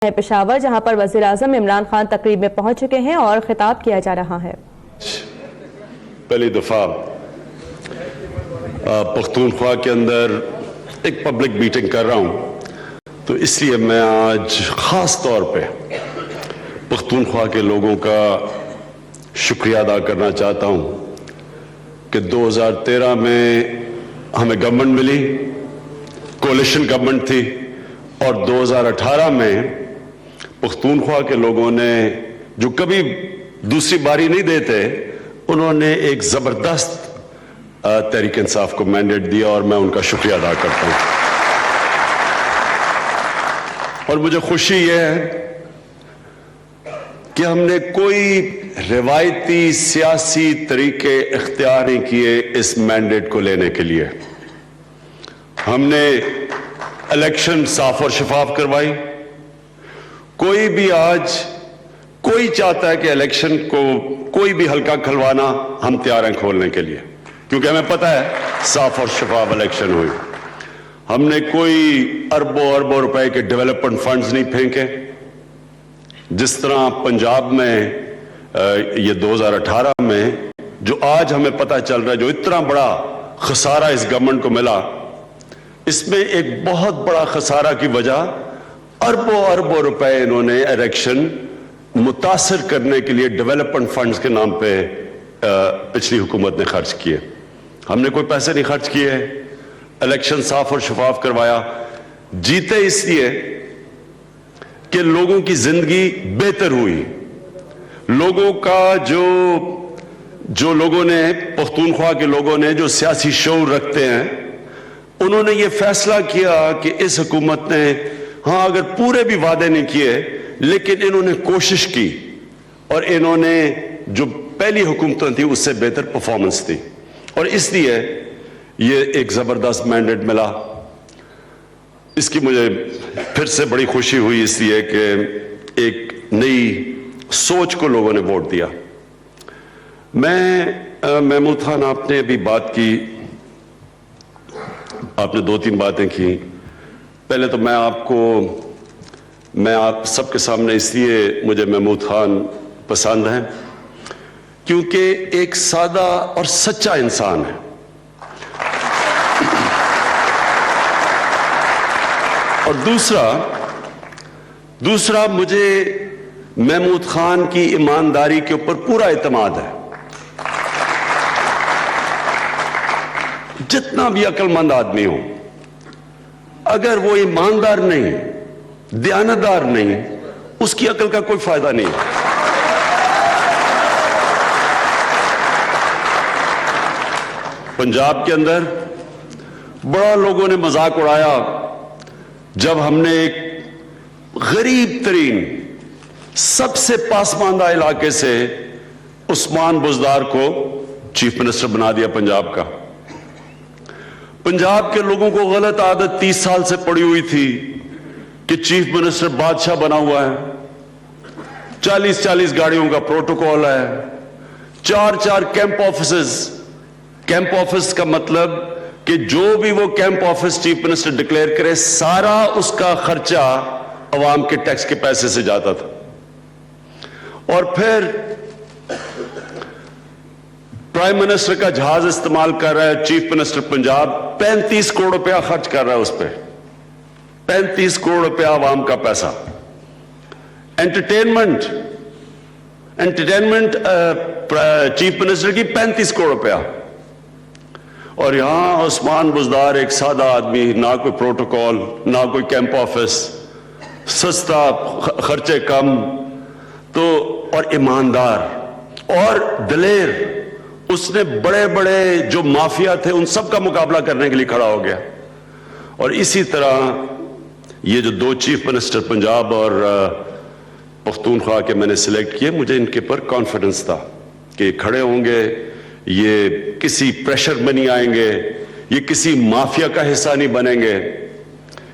پشاور جہاں پر وزیر اعظم عمران خان تقریب میں پہنچ چکے ہیں اور خطاب کیا جا رہا ہے۔ پہلی دفعہ پختونخوا کے اندر ایک پبلک میٹنگ کر رہا ہوں، تو اس لیے میں آج خاص طور پہ پختونخوا کے لوگوں کا شکریہ ادا کرنا چاہتا ہوں کہ 2013 میں ہمیں گورنمنٹ ملی، کولیشن گورنمنٹ تھی، اور 2018 میں پختونخوا کے لوگوں نے جو کبھی دوسری باری نہیں دیتے، انہوں نے ایک زبردست تحریک انصاف کو مینڈیٹ دیا اور میں ان کا شکریہ ادا کرتا ہوں۔ اور مجھے خوشی یہ ہے کہ ہم نے کوئی روایتی سیاسی طریقے اختیار نہیں کیے اس مینڈیٹ کو لینے کے لیے۔ ہم نے الیکشن صاف اور شفاف کروائی۔ کوئی بھی آج کوئی چاہتا ہے کہ الیکشن کو کوئی بھی حلقہ کھلوانا، ہم تیار ہیں کھولنے کے لیے، کیونکہ ہمیں پتہ ہے صاف اور شفاف الیکشن ہوئی۔ ہم نے کوئی اربوں روپے کے ڈیولپمنٹ فنڈز نہیں پھینکے، جس طرح پنجاب میں یہ 2018 میں جو آج ہمیں پتہ چل رہا ہے، جو اتنا بڑا خسارہ اس گورنمنٹ کو ملا، اس میں ایک بہت بڑا خسارہ کی وجہ اربوں روپے انہوں نے الیکشن متاثر کرنے کے لیے ڈیولپمنٹ فنڈز کے نام پہ پچھلی حکومت نے خرچ کیے۔ ہم نے کوئی پیسے نہیں خرچ کیے، الیکشن صاف اور شفاف کروایا۔ جیتے اس لیے کہ لوگوں کی زندگی بہتر ہوئی، لوگوں کا جو لوگوں نے، پختونخوا کے لوگوں نے جو سیاسی شعور رکھتے ہیں، انہوں نے یہ فیصلہ کیا کہ اس حکومت نے ہاں اگر پورے بھی وعدے نہیں کیے، لیکن انہوں نے کوشش کی اور انہوں نے جو پہلی حکومتیں تھی اس سے بہتر پرفارمنس تھی، اور اس لیے یہ ایک زبردست مینڈیٹ ملا۔ اس کی مجھے پھر سے بڑی خوشی ہوئی، اس لیے کہ ایک نئی سوچ کو لوگوں نے ووٹ دیا۔ محمود خان، آپ نے ابھی بات کی، آپ نے 2-3 باتیں کی۔ پہلے تو میں آپ سب کے سامنے اس لیے مجھے محمود خان پسند ہیں کیونکہ ایک سادہ اور سچا انسان ہے، اور دوسرا مجھے محمود خان کی ایمانداری کے اوپر پورا اعتماد ہے۔ جتنا بھی عقل مند آدمی ہو، اگر وہ ایماندار نہیں، دیانتدار نہیں، اس کی عقل کا کوئی فائدہ نہیں۔ پنجاب کے اندر بڑا لوگوں نے مذاق اڑایا جب ہم نے ایک غریب ترین، سب سے پسماندہ علاقے سے عثمان بزدار کو چیف منسٹر بنا دیا پنجاب کا۔ پنجاب کے لوگوں کو غلط عادت 30 سال سے پڑی ہوئی تھی کہ چیف منسٹر بادشاہ بنا ہوا ہے، 40 گاڑیوں کا پروٹوکول ہے، 4 کیمپ آفیسز۔ کیمپ آفس کا مطلب کہ جو بھی وہ camp office chief minister declare کرے، سارا اس کا خرچہ عوام کے ٹیکس کے پیسے سے جاتا تھا۔ اور پھر پرائم منسٹر کا جہاز استعمال کر رہا ہے چیف منسٹر پنجاب، 35 کروڑ روپیہ خرچ کر رہا ہے اس پہ، 35 کروڑ روپیہ عوام کا پیسہ۔ انٹرٹینمنٹ چیف منسٹر کی 35 کروڑ روپیہ، اور یہاں عثمان بزدار ایک سادہ آدمی، نہ کوئی پروٹوکول، نہ کوئی کیمپ آفس، سستا، خرچے کم، تو اور ایماندار اور دلیر۔ اس نے بڑے جو مافیا تھے ان سب کا مقابلہ کرنے کے لیے کھڑا ہو گیا۔ اور اسی طرح یہ جو 2 چیف منسٹر پنجاب اور پختونخوا کے میں نے سلیکٹ کیے، مجھے ان کے پر کانفیڈنس تھا کہ کھڑے ہوں گے، یہ کسی پریشر میں نہیں آئیں گے، یہ کسی مافیا کا حصہ نہیں بنیں گے،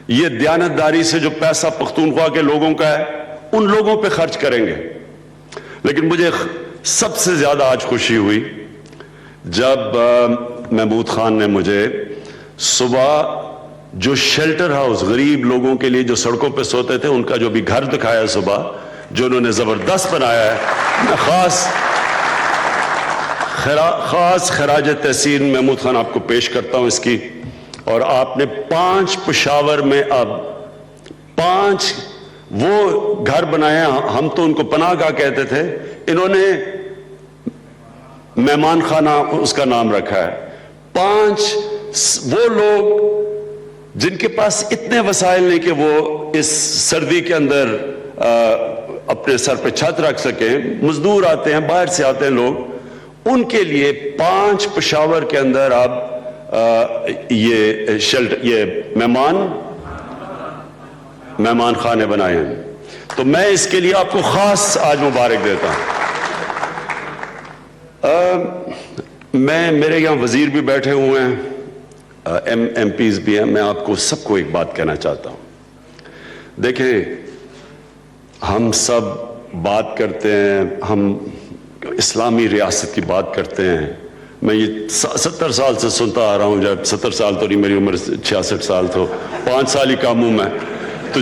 یہ دیانتداری سے جو پیسہ پختونخوا کے لوگوں کا ہے ان لوگوں پہ خرچ کریں گے۔ لیکن مجھے سب سے زیادہ آج خوشی ہوئی جب محمود خان نے مجھے صبح جو شیلٹر ہاؤس غریب لوگوں کے لیے جو سڑکوں پہ سوتے تھے ان کا جو بھی گھر دکھایا صبح جو انہوں نے زبردست بنایا ہے، میں خاص خراج تحسین محمود خان آپ کو پیش کرتا ہوں اس کی. اور آپ نے 5 پشاور میں اب 5 وہ گھر بنائے ہیں، ہم تو ان کو پناہ گاہ کہتے تھے، انہوں نے مہمان خانہ اس کا نام رکھا ہے. 5 وہ لوگ جن کے پاس اتنے وسائل نہیں کہ وہ اس سردی کے اندر اپنے سر پہ چھت رکھ سکیں، مزدور آتے ہیں، باہر سے آتے ہیں لوگ، ان کے لیے 5 پشاور کے اندر آپ یہ مہمان خانے بنائے ہیں. تو میں اس کے لیے آپ کو خاص آج مبارک دیتا ہوں. میرے یہاں وزیر بھی بیٹھے ہوئے ہیں، ایم پیز بھی ہیں. میں آپ کو سب کو ایک بات کہنا چاہتا ہوں. دیکھیں، ہم سب بات کرتے ہیں، ہم اسلامی ریاست کی بات کرتے ہیں. میں یہ 70 سال سے سنتا آ رہا ہوں، جب 70 سال تو نہیں، میری عمر 66 سال، تو 5 سال ہی کام ہوں میں. تو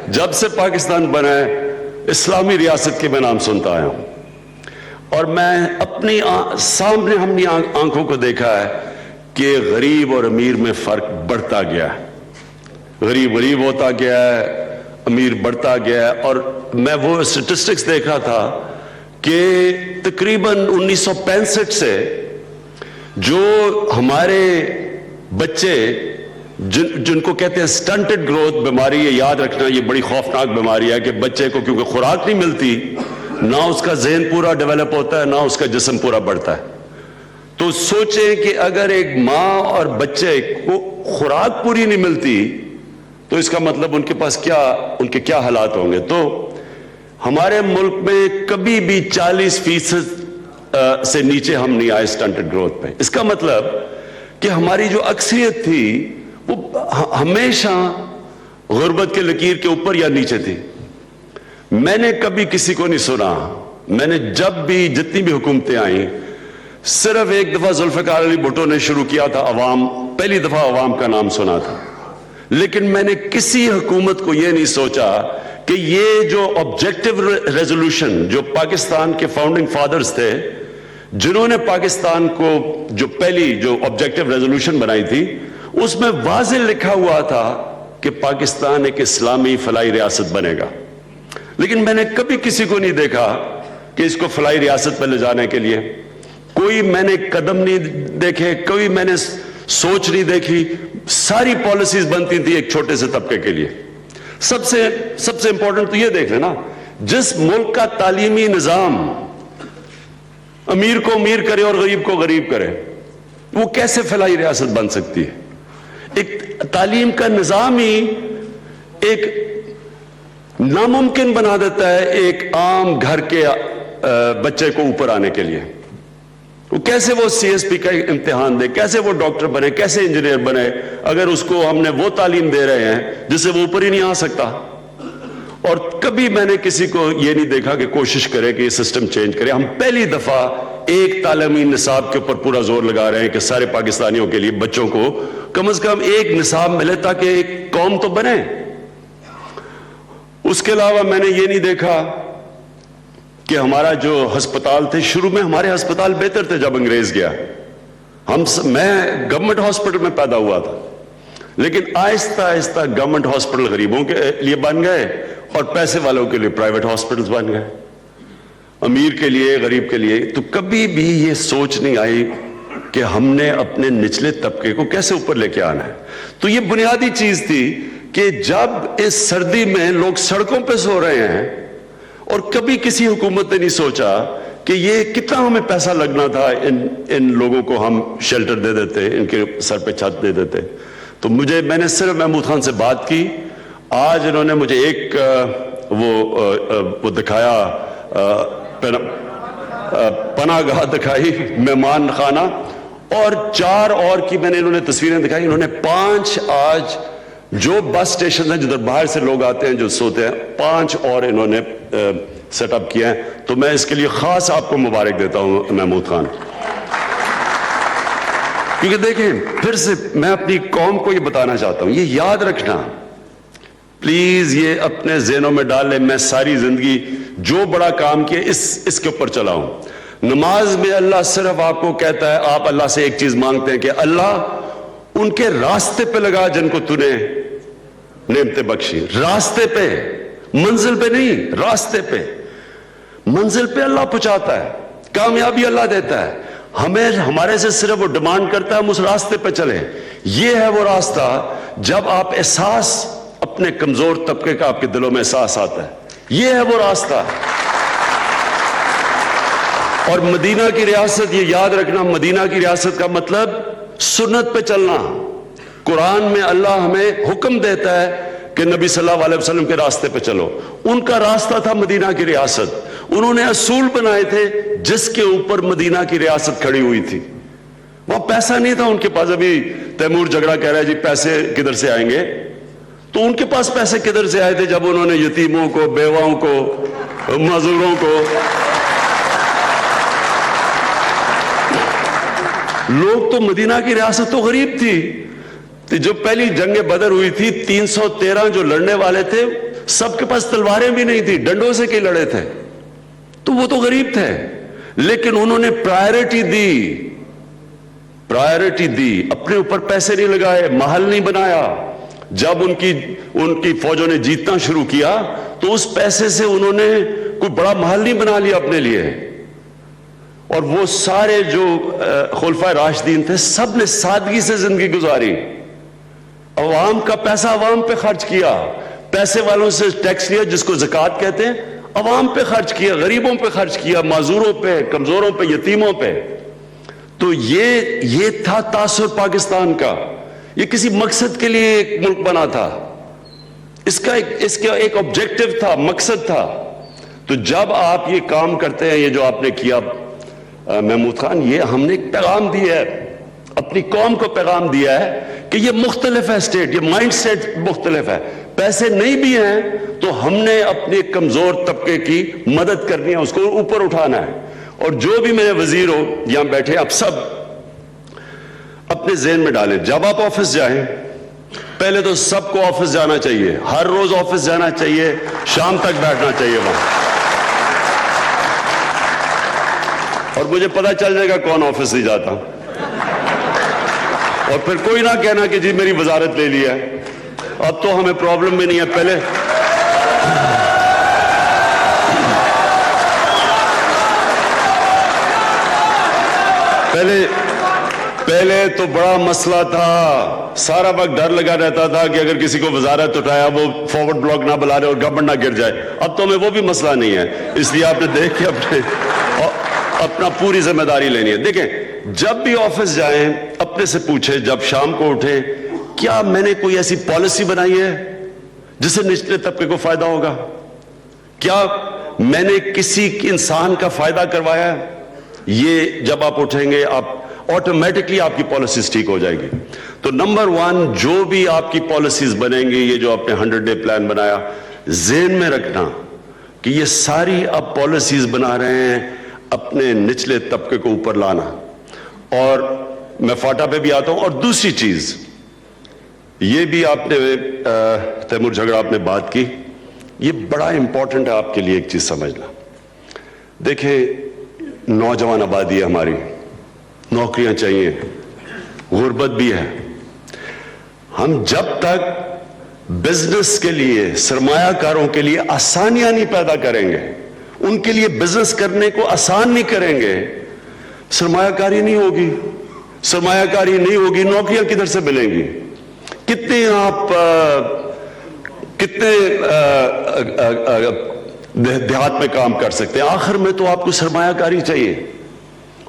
جب سے پاکستان بنا ہے اسلامی ریاست کے میں نام سنتا آیا ہوں. اور میں اپنی سامنے ہم نے آنکھوں کو دیکھا ہے کہ غریب اور امیر میں فرق بڑھتا گیا ہے. غریب ہوتا گیا ہے، امیر بڑھتا گیا ہے. اور میں وہ اسٹیٹسٹکس دیکھ رہا تھا کہ تقریباً 1965 سے جو ہمارے بچے جن کو کہتے ہیں سٹنٹڈ گروتھ بیماری، یہ یاد رکھنا یہ بڑی خوفناک بیماری ہے کہ بچے کو کیونکہ خوراک نہیں ملتی، نہ اس کا ذہن پورا ڈیولپ ہوتا ہے، نہ اس کا جسم پورا بڑھتا ہے. تو سوچیں کہ اگر ایک ماں اور بچے کو خوراک پوری نہیں ملتی تو اس کا مطلب ان کے کیا حالات ہوں گے. تو ہمارے ملک میں کبھی بھی 40% سے نیچے ہم نہیں آئے سٹنٹڈ گروتھ پہ. اس کا مطلب کہ ہماری جو اکثریت تھی وہ ہمیشہ غربت کے لکیر کے اوپر یا نیچے تھی. میں نے کبھی کسی کو نہیں سنا، میں نے جب بھی جتنی بھی حکومتیں آئیں، صرف ایک دفعہ ذوالفقار علی بھٹو نے شروع کیا تھا، پہلی دفعہ عوام کا نام سنا تھا. لیکن میں نے کسی حکومت کو یہ نہیں سوچا کہ یہ جو آبجیکٹو ریزولوشن جو پاکستان کے فاؤنڈنگ فادرز تھے، جنہوں نے پاکستان کو جو پہلی جو آبجیکٹو ریزولوشن بنائی تھی، اس میں واضح لکھا ہوا تھا کہ پاکستان ایک اسلامی فلاحی ریاست بنے گا. لیکن میں نے کبھی کسی کو نہیں دیکھا کہ اس کو فلاحی ریاست پہ لے جانے کے لیے کوئی میں نے قدم نہیں دیکھے، کوئی میں نے سوچ نہیں دیکھی. ساری پالیسیز بنتی تھی ایک چھوٹے سے طبقے کے لیے. سب سے امپورٹنٹ تو یہ دیکھ لینا، جس ملک کا تعلیمی نظام امیر کو امیر کرے اور غریب کو غریب کرے، وہ کیسے فلاحی ریاست بن سکتی ہے؟ ایک تعلیم کا نظام ہی ایک ناممکن بنا دیتا ہے ایک عام گھر کے بچے کو اوپر آنے کے لیے. وہ کیسے وہ سی ایس پی کا امتحان دے، کیسے وہ ڈاکٹر بنے، کیسے انجینئر بنے، اگر اس کو ہم نے وہ تعلیم دے رہے ہیں جس سے وہ اوپر ہی نہیں آ سکتا. اور کبھی میں نے کسی کو یہ نہیں دیکھا کہ کوشش کرے کہ یہ سسٹم چینج کرے. ہم پہلی دفعہ ایک تعلیمی نصاب کے اوپر پورا زور لگا رہے ہیں کہ سارے پاکستانیوں کے لیے بچوں کو کم از کم ایک نصاب ملے تاکہ ایک قوم تو بنے. اس کے علاوہ میں نے یہ نہیں دیکھا کہ ہمارا جو ہسپتال تھے، شروع میں ہمارے ہسپتال بہتر تھے جب انگریز گیا. میں گورنمنٹ ہاسپٹل میں پیدا ہوا تھا، لیکن آہستہ آہستہ گورنمنٹ ہاسپٹل غریبوں کے لیے بن گئے اور پیسے والوں کے لیے پرائیویٹ ہاسپٹلز بن گئے، امیر کے لیے غریب کے لیے. تو کبھی بھی یہ سوچ نہیں آئی کہ ہم نے اپنے نچلے طبقے کو کیسے اوپر لے کے آنا ہے. تو یہ بنیادی چیز تھی کہ جب اس سردی میں لوگ سڑکوں پہ سو رہے ہیں اور کبھی کسی حکومت نے نہیں سوچا کہ یہ کتنا ہمیں پیسہ لگنا تھا، ان لوگوں کو ہم شیلٹر دے دیتے، ان کے سر پہ چھت دے دیتے. تو میں نے صرف محمود خان سے بات کی. آج انہوں نے مجھے ایک وہ دکھایا، پناہ گاہ دکھائی، مہمان خانہ، اور 4 اور کی میں نے انہوں نے تصویریں دکھائی. انہوں نے 5 آج جو بس سٹیشن ہیں جدھر باہر سے لوگ آتے ہیں جو سوتے ہیں، 5 اور انہوں نے سیٹ اپ کیا ہے. تو میں اس کے لیے خاص آپ کو مبارک دیتا ہوں محمود خان. کیونکہ دیکھیں پھر سے میں اپنی قوم کو یہ بتانا چاہتا ہوں، یہ یاد رکھنا پلیز، یہ اپنے ذہنوں میں ڈال لیں، میں ساری زندگی جو بڑا کام کیا اس کے اوپر چلا ہوں۔ نماز میں اللہ صرف آپ کو کہتا ہے، آپ اللہ سے ایک چیز مانگتے ہیں کہ اللہ ان کے راستے پہ لگا جن کو تو نے نعمتیں بخشی، راستے پہ، منزل پہ نہیں، راستے پہ۔ منزل پہ اللہ پہنچاتا ہے، کامیابی اللہ دیتا ہے، ہمیں ہمارے سے صرف وہ ڈیمانڈ کرتا ہے ہم اس راستے پہ چلیں۔ یہ ہے وہ راستہ جب آپ احساس اپنے کمزور طبقے کا آپ کے دلوں میں احساس آتا ہے، یہ ہے وہ راستہ۔ اور مدینہ کی ریاست، یہ یاد رکھنا، مدینہ کی ریاست کا مطلب سنت پہ چلنا۔ قرآن میں اللہ ہمیں حکم دیتا ہے کہ نبی صلی اللہ علیہ وسلم کے راستے پہ چلو۔ ان کا راستہ تھا مدینہ کی ریاست، انہوں نے اصول بنائے تھے جس کے اوپر مدینہ کی ریاست کھڑی ہوئی تھی۔ وہاں پیسہ نہیں تھا ان کے پاس۔ ابھی تیمور جھگڑا کہہ رہا ہے جی پیسے کدھر سے آئیں گے، تو ان کے پاس پیسے کدھر سے آئے تھے جب انہوں نے یتیموں کو، بیواؤں کو، معذوروں کو، لوگ تو مدینہ کی ریاست تو غریب تھی۔ جو پہلی جنگ بدر ہوئی تھی 313 جو لڑنے والے تھے سب کے پاس تلواریں بھی نہیں تھی، ڈنڈوں سے کی لڑے تھے، تو وہ تو غریب تھے، لیکن انہوں نے پرائیورٹی دی، اپنے اوپر پیسے نہیں لگائے، محل نہیں بنایا۔ جب ان کی فوجوں نے جیتنا شروع کیا تو اس پیسے سے انہوں نے کوئی بڑا محل نہیں بنا لیا اپنے لیے۔ اور وہ سارے جو خلفائے راشدین تھے سب نے سادگی سے زندگی گزاری، عوام کا پیسہ عوام پہ خرچ کیا، پیسے والوں سے ٹیکس لیا جس کو زکوٰۃ کہتے ہیں، عوام پہ خرچ کیا، غریبوں پہ خرچ کیا، معذوروں پہ، کمزوروں پہ، یتیموں پہ۔ تو یہ تھا تاثر پاکستان کا، یہ کسی مقصد کے لیے ایک ملک بنا تھا، اس کا ایک آبجیکٹو تھا، مقصد تھا۔ تو جب آپ یہ کام کرتے ہیں، یہ جو آپ نے کیا محمود خان، یہ ہم نے ایک پیغام دیا ہے، اپنی قوم کو پیغام دیا ہے کہ یہ مختلف ہے اسٹیٹ، یہ مائنڈ سیٹ مختلف ہے، پیسے نہیں بھی ہیں تو ہم نے اپنے کمزور طبقے کی مدد کرنی ہے، اس کو اوپر اٹھانا ہے۔ اور جو بھی میرے وزیر ہو یہاں بیٹھے، آپ سب اپنے ذہن میں ڈالیں، جب آپ آفس جائیں پہلے تو سب کو آفس جانا چاہیے، ہر روز آفس جانا چاہیے، شام تک بیٹھنا چاہیے وہاں، اور مجھے پتا چل جائے گا کون آفس نہیں جاتا، اور پھر کوئی نہ کہنا کہ جی میری وزارت لے لی ہے۔ اب تو ہمیں پرابلم بھی نہیں ہے، پہلے تو بڑا مسئلہ تھا، سارا وقت ڈر لگا رہتا تھا کہ اگر کسی کو وزارت اٹھایا وہ فارورڈ بلاک نہ بلا رہے اور گورنمنٹ نہ گر جائے۔ اب تو ہمیں وہ بھی مسئلہ نہیں ہے، اس لیے آپ نے دیکھ کے اپنا پوری ذمہ داری لینی ہے۔ دیکھیں جب بھی آفس جائیں اپنے سے پوچھیں، جب شام کو اٹھیں، کیا میں نے کوئی ایسی پالیسی بنائی ہے جس سے نچلے طبقے کو فائدہ ہوگا؟ کیا میں نے کسی انسان کا فائدہ کروایا ہے؟ یہ جب آپ اٹھیں گے آپ آٹومیٹکلی آپ کی پالیسیز ٹھیک ہو جائے گی۔ تو نمبر 1 جو بھی آپ کی پالیسیز بنیں گی، یہ جو آپ نے 100 ڈے پلان بنایا، ذہن میں رکھنا کہ یہ ساری آپ پالیسیز بنا رہے ہیں اپنے نچلے طبقے کو اوپر لانا۔ اور میں فاٹا پہ بھی آتا ہوں۔ اور دوسری چیز یہ بھی آپ نے تیمور جھگڑا آپ نے بات کی، یہ بڑا امپورٹنٹ ہے آپ کے لیے ایک چیز سمجھنا۔ دیکھیں نوجوان آبادی ہے ہماری، نوکریاں چاہیے، غربت بھی ہے۔ ہم جب تک بزنس کے لیے، سرمایہ کاروں کے لیے آسانیاں نہیں پیدا کریں گے، ان کے لیے بزنس کرنے کو آسان نہیں کریں گے، سرمایہ کاری نہیں ہوگی، سرمایہ کاری نہیں ہوگی، نوکریاں کدھر سے ملیں گی؟ کتنے دیہات میں کام کر سکتے ہیں؟ آخر میں تو آپ کو سرمایہ کاری چاہیے۔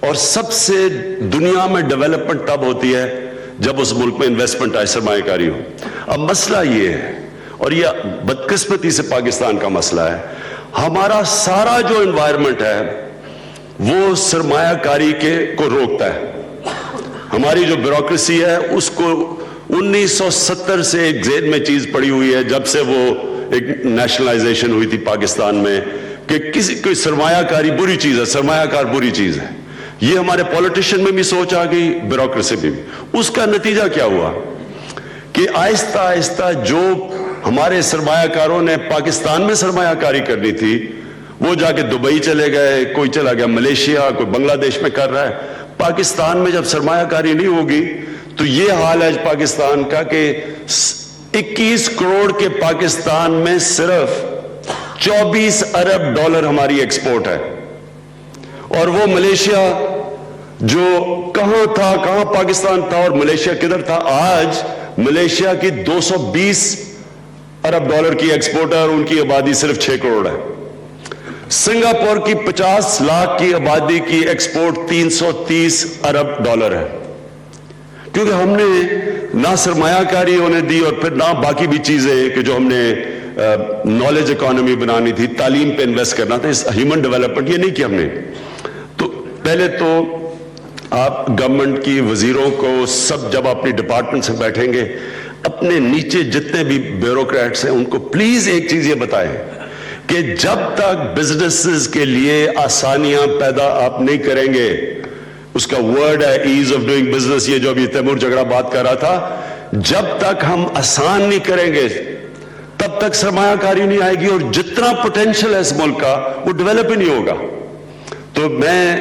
اور سب سے دنیا میں ڈیولپمنٹ تب ہوتی ہے جب اس ملک میں انویسٹمنٹ آئے، سرمایہ کاری ہو۔ اب مسئلہ یہ ہے، اور یہ بدقسمتی سے پاکستان کا مسئلہ ہے، ہمارا سارا جو انوائرمنٹ ہے وہ سرمایہ کاری کو روکتا ہے۔ ہماری جو بیوروکریسی ہے اس کو 1970 سے ایک ذہن میں چیز پڑی ہوئی ہے، جب سے وہ ایک نیشنلائزیشن ہوئی تھی پاکستان میں، کہ کوئی سرمایہ کاری بری چیز ہے، سرمایہ کار بری چیز ہے۔ یہ ہمارے پولیٹیشین میں بھی سوچ آ گئی, بیوروکریسی میں بھی. اس کا نتیجہ کیا ہوا کہ آہستہ آہستہ جو ہمارے سرمایہ کاروں نے پاکستان میں سرمایہ کاری کرنی تھی وہ جا کے دبئی چلے گئے, کوئی چلا گیا ملیشیا, کوئی بنگلہ دیش میں کر رہا ہے. پاکستان میں جب سرمایہ کاری نہیں ہوگی تو یہ حال ہے پاکستان کا کہ 21 کروڑ کے پاکستان میں صرف 24 ارب ڈالر ہماری ایکسپورٹ ہے, اور وہ ملیشیا جو کہاں تھا, کہاں پاکستان تھا اور ملیشیا کدھر تھا, آج ملیشیا کی 220 ارب ڈالر کی ایکسپورٹ ہے اور ان کی آبادی صرف 6 کروڑ ہے. سنگاپور کی 50 لاکھ کی آبادی کی ایکسپورٹ 330 ارب ڈالر ہے, کیونکہ ہم نے نہ سرمایہ کاری ہونے دی اور پھر نہ باقی بھی چیزیں کہ جو ہم نے نالج اکانومی بنانی تھی, تعلیم پہ انویسٹ کرنا تھا, ہیومن ڈیولپمنٹ یہ نہیں کیا ہم نے. تو پہلے تو آپ گورنمنٹ کی وزیروں کو سب جب اپنی ڈپارٹمنٹ سے بیٹھیں گے, اپنے نیچے جتنے بھی بیوروکریٹس ہیں ان کو پلیز ایک چیز یہ بتائیں کہ جب تک بزنسز کے لیے آسانیاں پیدا آپ نہیں کریں گے, اس کا ورڈ ہے ایز آف ڈوئنگ بزنس, یہ جو ابھی تیمور جھگڑا بات کر رہا تھا, جب تک ہم آسان نہیں کریں گے تب تک سرمایہ کاری نہیں آئے گی اور جتنا پوٹینشیل ہے اس ملک کا وہ ڈیولپ ہی نہیں ہوگا. تو میں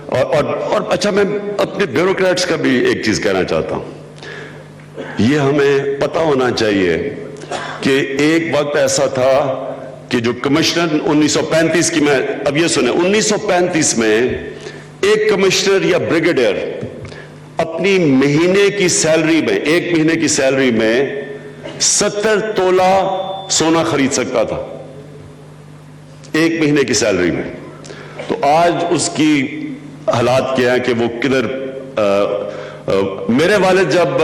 اور اچھا میں اپنے بیوروکریٹس کا بھی ایک چیز کہنا چاہتا ہوں, یہ ہمیں پتہ ہونا چاہیے کہ ایک وقت ایسا تھا کہ جو کمشنر 1935 کی, میں اب یہ سنیں, 1935 میں ایک کمشنر یا بریگیڈیئر اپنی مہینے کی سیلری میں, ایک مہینے کی سیلری میں 70 تولہ سونا خرید سکتا تھا ایک مہینے کی سیلری میں. تو آج اس کی حالات کیا ہے کہ وہ کدھر. میرے والد جب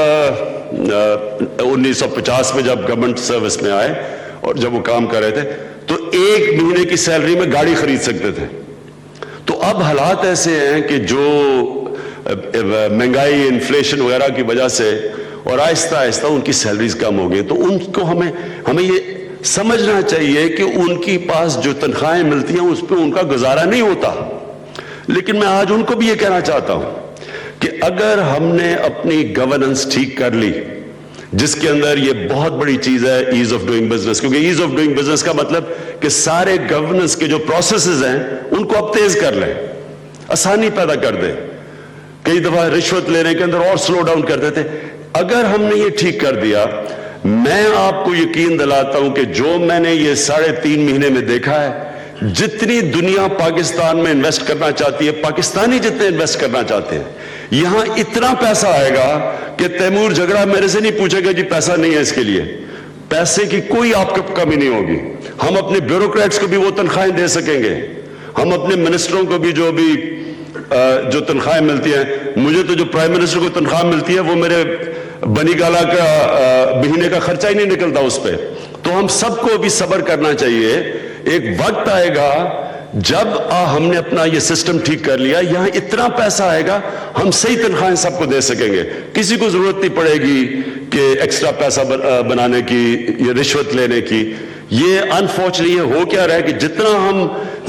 1950 میں جب گورنمنٹ سروس میں آئے اور جب وہ کام کر رہے تھے تو ایک مہینے کی سیلری میں گاڑی خرید سکتے تھے. تو اب حالات ایسے ہیں کہ جو مہنگائی, انفلیشن وغیرہ کی وجہ سے اور آہستہ آہستہ ان کی سیلریز کم ہو گئی, تو ان کو ہمیں یہ سمجھنا چاہیے کہ ان کی پاس جو تنخواہیں ملتی ہیں اس پہ ان کا گزارا نہیں ہوتا. لیکن میں آج ان کو بھی یہ کہنا چاہتا ہوں کہ اگر ہم نے اپنی گورننس ٹھیک کر لی, جس کے اندر یہ بہت بڑی چیز ہے ایز آف ڈوئنگ بزنس, کیونکہ ایز آف ڈوئنگ بزنس کا مطلب کہ سارے گورننس کے جو پروسیسز ہیں ان کو اب تیز کر لیں, آسانی پیدا کر دیں. کئی دفعہ رشوت لینے کے اندر اور سلو ڈاؤن کر دیتے. اگر ہم نے یہ ٹھیک کر دیا, میں آپ کو یقین دلاتا ہوں کہ جو میں نے یہ 3.5 مہینے میں دیکھا ہے, جتنی دنیا پاکستان میں انویسٹ کرنا چاہتی ہے, پاکستانی جتنے انویسٹ کرنا چاہتے ہیں, یہاں اتنا پیسہ آئے گا کہ تیمور جھگڑا میرے سے نہیں پوچھے گا جی پیسہ نہیں ہے اس کے لیے. پیسے کی کوئی آپ کو کمی نہیں ہوگی. ہم اپنے بیوروکریٹس کو بھی وہ تنخواہیں دے سکیں گے, ہم اپنے منسٹروں کو بھی جو تنخواہیں ملتی ہیں, مجھے تو جو پرائم منسٹر کو تنخواہ ملتی ہے وہ میرے بنی گالا کا مہینے کا خرچہ ہی نہیں نکلتا اس پہ. تو ہم سب کو بھی صبر کرنا چاہیے. ایک وقت آئے گا جب ہم نے اپنا یہ سسٹم ٹھیک کر لیا, یہاں اتنا پیسہ آئے گا ہم صحیح تنخواہیں سب کو دے سکیں گے. کسی کو ضرورت نہیں پڑے گی کہ ایکسٹرا پیسہ بنانے کی یا رشوت لینے کی. یہ انفارچونیٹلی ہو کیا رہا ہے کہ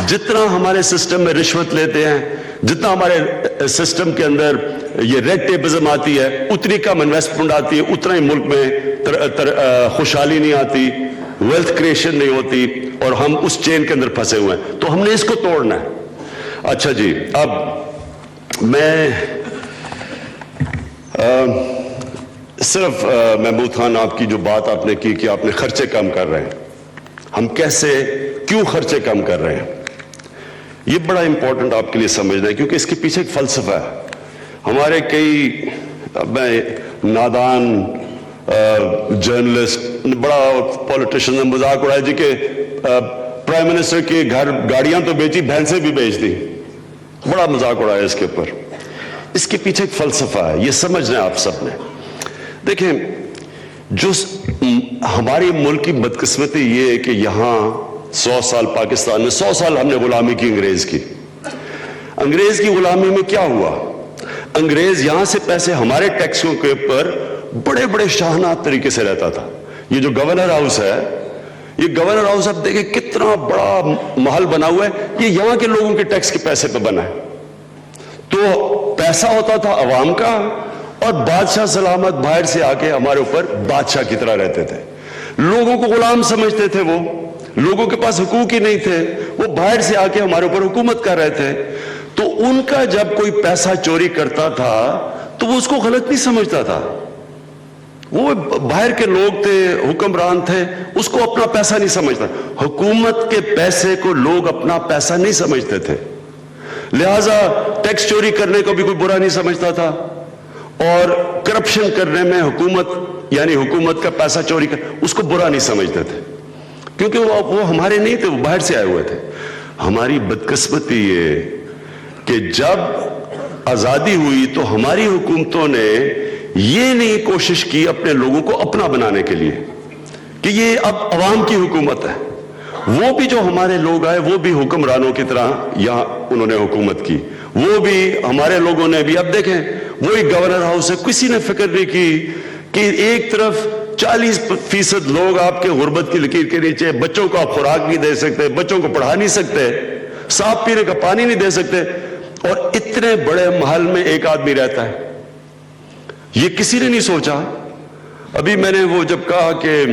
جتنا ہمارے سسٹم میں رشوت لیتے ہیں, جتنا ہمارے سسٹم کے اندر یہ ریڈ ٹیپزم آتی ہے, اتنی کم انویسٹمنٹ آتی ہے, اتنا ہی ملک میں خوشحالی نہیں آتی, ویلتھ کریشن نہیں ہوتی, اور ہم اس چین کے اندر پھنسے ہوئے ہیں. تو ہم نے اس کو توڑنا ہے. اچھا جی, اب میں صرف محمود خان آپ کی جو بات آپ نے کی کہ آپ نے خرچے کم کر رہے ہیں, ہم کیوں خرچے کم کر رہے ہیں, یہ بڑا امپورٹنٹ آپ کے لیے سمجھنا ہے, کیونکہ اس کے پیچھے ایک فلسفہ ہے. ہمارے کئی نادان جرنلسٹ, بڑا پولیٹیشین نے مذاق اڑایا جی کہ پرائم منسٹر کے گھر گاڑیاں تو بیچی, بھینسیں بھی بیچ دی. بڑا مذاق اڑایا اس کے اوپر. اس کے پیچھے ایک فلسفہ ہے, یہ سمجھنا ہے آپ سب نے. دیکھیں, جو ہماری ملک کی بدقسمتی یہ ہے کہ یہاں 100 سال پاکستان میں 100 سال ہم نے غلامی کی انگریز کی. انگریز کی غلامی میں کیا ہوا, انگریز یہاں سے پیسے ہمارے ٹیکسوں کے اوپر بڑے بڑے شاہانہ طریقے سے لیتا تھا. یہ جو گورنر ہاؤس ہے, یہ گورنر ہاؤس آپ دیکھیں کتنا بڑا محل بنا ہوا ہے, یہ یہاں کے لوگوں کے ٹیکس کے پیسے پہ بنا ہے. تو پیسہ ہوتا تھا عوام کا اور بادشاہ سلامت باہر سے آ کے ہمارے اوپر بادشاہ کی طرح رہتے تھے. لوگوں کو غلام سمجھتے تھے, وہ لوگوں کے پاس حقوق ہی نہیں تھے, وہ باہر سے آ کے ہمارے اوپر حکومت کر رہے تھے. تو ان کا جب کوئی پیسہ چوری کرتا تھا تو وہ اس کو غلط نہیں سمجھتا تھا. وہ باہر کے لوگ تھے, حکمران تھے, اس کو اپنا پیسہ نہیں سمجھتا. حکومت کے پیسے کو لوگ اپنا پیسہ نہیں سمجھتے تھے, لہذا ٹیکس چوری کرنے کو بھی کوئی برا نہیں سمجھتا تھا, اور کرپشن کرنے میں حکومت یعنی حکومت کا پیسہ چوری کر اس کو برا نہیں سمجھتے تھے, کیونکہ وہ ہمارے نہیں تھے, وہ باہر سے آئے ہوئے تھے. ہماری بدقسمتی یہ کہ جب آزادی ہوئی تو ہماری حکومتوں نے یہ نہیں کوشش کی اپنے لوگوں کو اپنا بنانے کے لیے کہ یہ اب عوام کی حکومت ہے. وہ بھی جو ہمارے لوگ آئے وہ بھی حکمرانوں کی طرح یہاں انہوں نے حکومت کی, وہ بھی ہمارے لوگوں نے بھی. اب دیکھیں وہی گورنر ہاؤس ہے, کسی نے فکر نہیں کی کہ ایک طرف 40% لوگ آپ کے غربت کی لکیر کے نیچے, بچوں کو آپ خوراک نہیں دے سکتے, بچوں کو پڑھا نہیں سکتے, صاف پینے کا پانی نہیں دے سکتے, اور اتنے بڑے محل میں ایک آدمی رہتا ہے. یہ کسی نے نہیں سوچا. ابھی میں نے وہ جب کہا کہ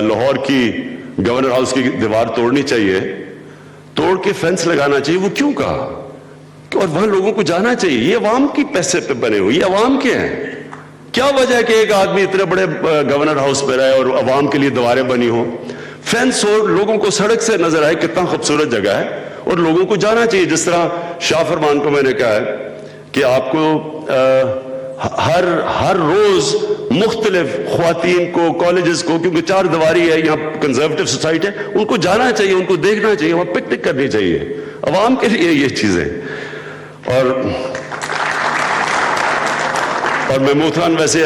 لاہور کی گورنر ہاؤس کی دیوار توڑنی چاہیے, توڑ کے فینس لگانا چاہیے, وہ کیوں کہا؟ اور وہاں لوگوں کو جانا چاہیے. یہ عوام کی پیسے پہ بنے ہوئے, یہ عوام کے ہیں. کیا وجہ ہے کہ ایک آدمی اتنے بڑے گورنر ہاؤس پہ رہے اور عوام کے لیے دیواریں بنی ہوں, فینس ہو, لوگوں کو سڑک سے نظر آئے کتنا خوبصورت جگہ ہے, اور لوگوں کو جانا چاہیے. جس طرح شاہ فرمان کو میں نے کہا ہے کہ آپ کو ہر روز مختلف خواتین کو, کالجز کو, کیونکہ 4 دیواری ہے یہاں, کنزرویٹو سوسائٹی ہے, ان کو جانا چاہیے, ان کو دیکھنا چاہیے, وہاں پکنک کرنی چاہیے. عوام کے لیے یہ چیزیں. اور محمود خان, ویسے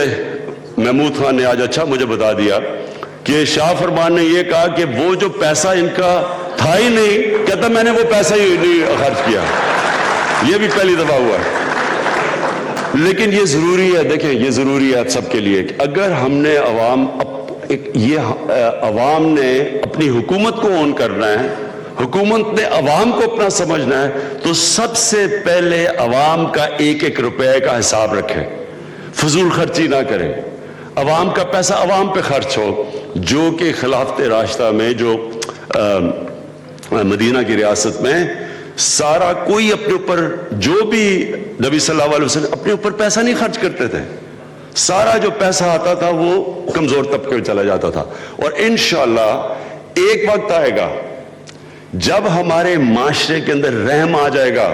محمود خان نے آج اچھا مجھے بتا دیا کہ شاہ فرمان نے یہ کہا کہ وہ جو پیسہ ان کا تھا ہی نہیں, کہتا میں نے وہ پیسہ ہی نہیں خرچ کیا. یہ بھی پہلی دفعہ ہوا ہے. لیکن یہ ضروری ہے, دیکھیں یہ ضروری ہے سب کے لیے کہ اگر ہم نے عوام نے اپنی حکومت کو اون کرنا ہے, حکومت نے عوام کو اپنا سمجھنا ہے, تو سب سے پہلے عوام کا 1-1 روپے کا حساب رکھیں, فضول خرچی نہ کریں. عوام کا پیسہ عوام پہ خرچ ہو, جو کہ خلافت راستہ میں جو مدینہ کی ریاست میں سارا کوئی اپنے اوپر, جو بھی نبی صلی اللہ علیہ وسلم اپنے اوپر پیسہ نہیں خرچ کرتے تھے, سارا جو پیسہ آتا تھا وہ کمزور طبقے میں چلا جاتا تھا. اور انشاءاللہ ایک وقت آئے گا جب ہمارے معاشرے کے اندر رحم آ جائے گا.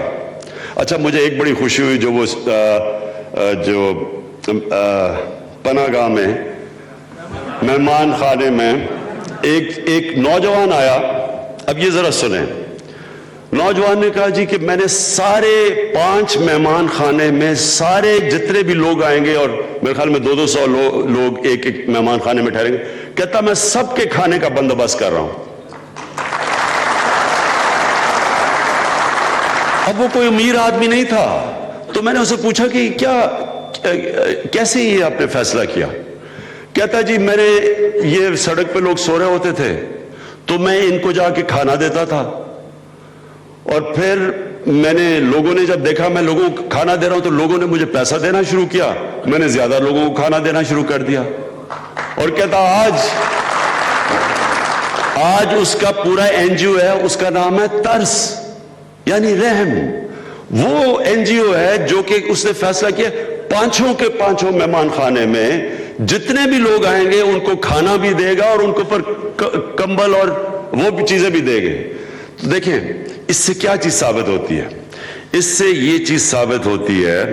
اچھا مجھے ایک بڑی خوشی ہوئی, جو پناہ گاہ میں مہمان خانے میں ایک نوجوان آیا. اب یہ ذرا سنیں, نوجوان نے کہا جی کہ میں نے سارے 5 مہمان خانے میں سارے جتنے بھی لوگ آئیں گے, اور میرے خیال میں 200 لوگ ایک مہمان خانے میں ٹھہریں گے, کہتا میں سب کے کھانے کا بندوبست کر رہا ہوں. اب وہ کوئی امیر آدمی نہیں تھا, تو میں نے اسے پوچھا کہ کیسے یہ آپ نے فیصلہ کیا؟ کہتا جی میں نے یہ سڑک پہ لوگ سو رہے ہوتے تھے تو میں ان کو جا کے کھانا دیتا تھا, اور پھر میں نے لوگوں نے جب دیکھا میں لوگوں کو کھانا دے رہا ہوں تو لوگوں نے مجھے پیسہ دینا شروع کیا, میں نے زیادہ لوگوں کو کھانا دینا شروع کر دیا. اور کہتا آج اس کا پورا NGO ہے, اس کا نام ہے ترس یعنی رحم. وہ NGO ہے جو کہ اس نے فیصلہ کیا 5 مہمان خانے میں جتنے بھی لوگ آئیں گے ان کو کھانا بھی دے گا اور ان کو پر کمبل اور وہ بھی چیزیں بھی دے گے. تو دیکھیں اس سے کیا چیز ثابت ہوتی ہے؟ اس سے یہ چیز ثابت ہوتی ہے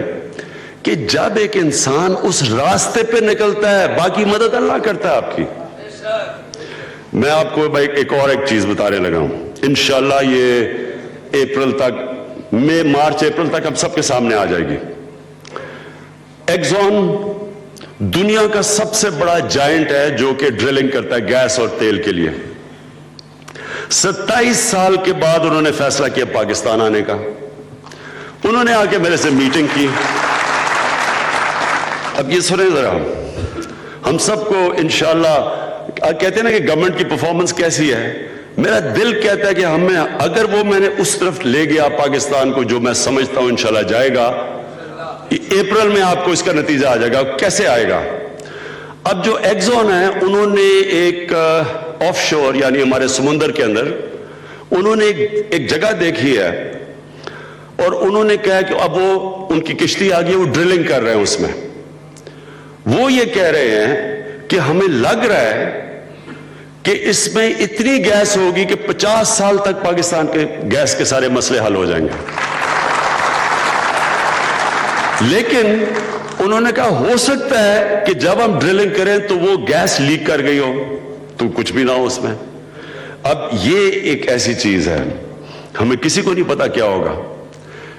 کہ جب ایک انسان اس راستے پہ نکلتا ہے, باقی مدد اللہ کرتا ہے آپ کی. میں آپ کو ایک چیز بتانے لگا ہوں, انشاءاللہ یہ اپریل تک, مارچ اپریل تک اب سب کے سامنے آ جائے گی. ایکزون دنیا کا سب سے بڑا جائنٹ ہے جو کہ ڈرلنگ کرتا ہے گیس اور تیل کے لیے. 27 سال کے بعد انہوں نے فیصلہ کیا پاکستان آنے کا. انہوں نے آ کے میرے سے میٹنگ کی. اب یہ سنیں ذرا, ہم سب کو انشاءاللہ کہتے ہیں نا کہ گورنمنٹ کی پرفارمنس کیسی ہے, میرا دل کہتا ہے کہ ہمیں اگر وہ میں نے اس طرف لے گیا پاکستان کو جو میں سمجھتا ہوں انشاءاللہ جائے گا، اپریل میں آپ کو اس کا نتیجہ آ جائے گا. کیسے آئے گا؟ اب جو ایکزون ہے انہوں نے ایک آف شور یعنی ہمارے سمندر کے اندر انہوں نے ایک جگہ دیکھی ہے اور انہوں نے کہا کہ اب وہ ان کی کشتی آ گئی، وہ ڈرلنگ کر رہے ہیں اس میں. وہ یہ کہہ رہے ہیں کہ ہمیں لگ رہا ہے کہ اس میں اتنی گیس ہوگی کہ 50 سال تک پاکستان کے گیس کے سارے مسئلے حل ہو جائیں گے. لیکن انہوں نے کہا ہو سکتا ہے کہ جب ہم ڈرلنگ کریں تو وہ گیس لیک کر گئی ہو تو کچھ بھی نہ ہو اس میں. اب یہ ایک ایسی چیز ہے ہمیں کسی کو نہیں پتا کیا ہوگا.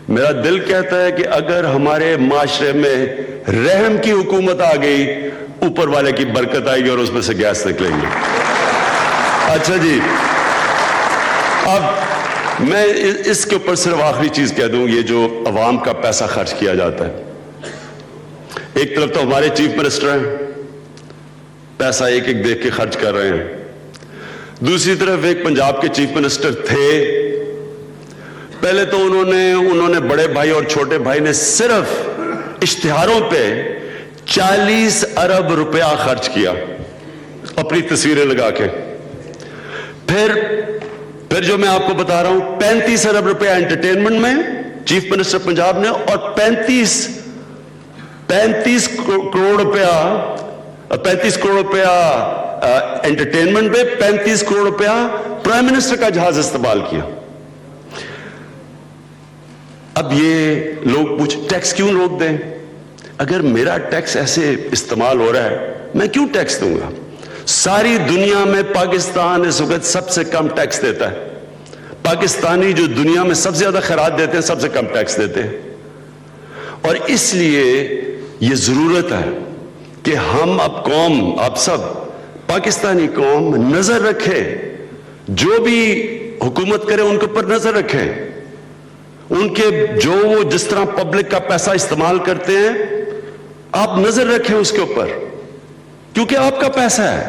میرا دل کہتا ہے کہ اگر ہمارے معاشرے میں رحم کی حکومت آ گئی، اوپر والے کی برکت آئے گی اور اس میں سے گیس نکلے گی. اچھا جی، اب میں اس کے اوپر صرف آخری چیز کہہ دوں، یہ جو عوام کا پیسہ خرچ کیا جاتا ہے، ایک طرف تو ہمارے چیف منسٹر ہیں پیسہ ایک ایک دیکھ کے خرچ کر رہے ہیں، دوسری طرف ایک پنجاب کے چیف منسٹر تھے. پہلے تو انہوں نے بڑے بھائی اور چھوٹے بھائی نے صرف اشتہاروں پہ 40 ارب روپیہ خرچ کیا اپنی تصویریں لگا کے. پھر جو میں آپ کو بتا رہا ہوں 35 ارب روپیہ انٹرٹینمنٹ میں چیف منسٹر پنجاب نے، اور 35 کروڑ روپیہ انٹرٹینمنٹ پہ 35 کروڑ روپیہ پرائم منسٹر کا جہاز استعمال کیا. اب یہ لوگ پوچھ ٹیکس کیوں روک دیں؟ اگر میرا ٹیکس ایسے استعمال ہو رہا ہے میں کیوں ٹیکس دوں گا؟ ساری دنیا میں پاکستان اس وقت سب سے کم ٹیکس دیتا ہے. پاکستانی جو دنیا میں سب سے زیادہ خیرات دیتے ہیں سب سے کم ٹیکس دیتے ہیں. اور اس لیے یہ ضرورت ہے کہ ہم اب قوم، آپ سب پاکستانی قوم نظر رکھے، جو بھی حکومت کرے ان کے اوپر نظر رکھے، ان کے جو وہ جس طرح پبلک کا پیسہ استعمال کرتے ہیں آپ نظر رکھیں اس کے اوپر، کیونکہ آپ کا پیسہ ہے.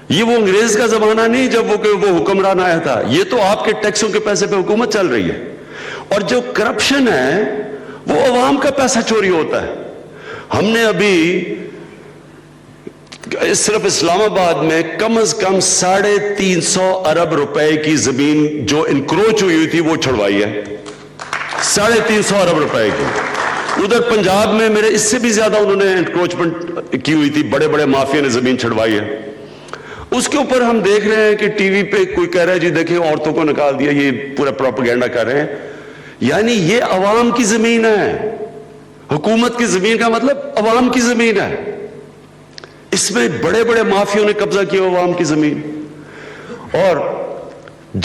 یہ وہ انگریز کا زمانہ نہیں جب وہ حکمران آیا تھا، یہ تو آپ کے ٹیکسوں کے پیسے پہ حکومت چل رہی ہے. اور جو کرپشن ہے وہ عوام کا پیسہ چوری ہوتا ہے. ہم نے ابھی صرف اسلام آباد میں کم از کم 350 ارب روپے کی زمین جو انکروچ ہوئی تھی وہ چھڑوائی ہے. 350 ارب روپے کی. ادھر پنجاب میں میرے اس سے بھی زیادہ انہوں نے انکروچمنٹ کی ہوئی تھی، بڑے بڑے مافیا نے زمین چھڑوائی ہے. اس کے اوپر ہم دیکھ رہے ہیں کہ ٹی وی پہ کوئی کہہ رہا ہے جی دیکھیں عورتوں کو نکال دیا، یہ پورا پروپیگنڈا کر رہے ہیں. یعنی یہ عوام کی زمین ہے. حکومت کی زمین کا مطلب عوام کی زمین ہے. اس میں بڑے بڑے مافیوں نے قبضہ کیا عوام کی زمین. اور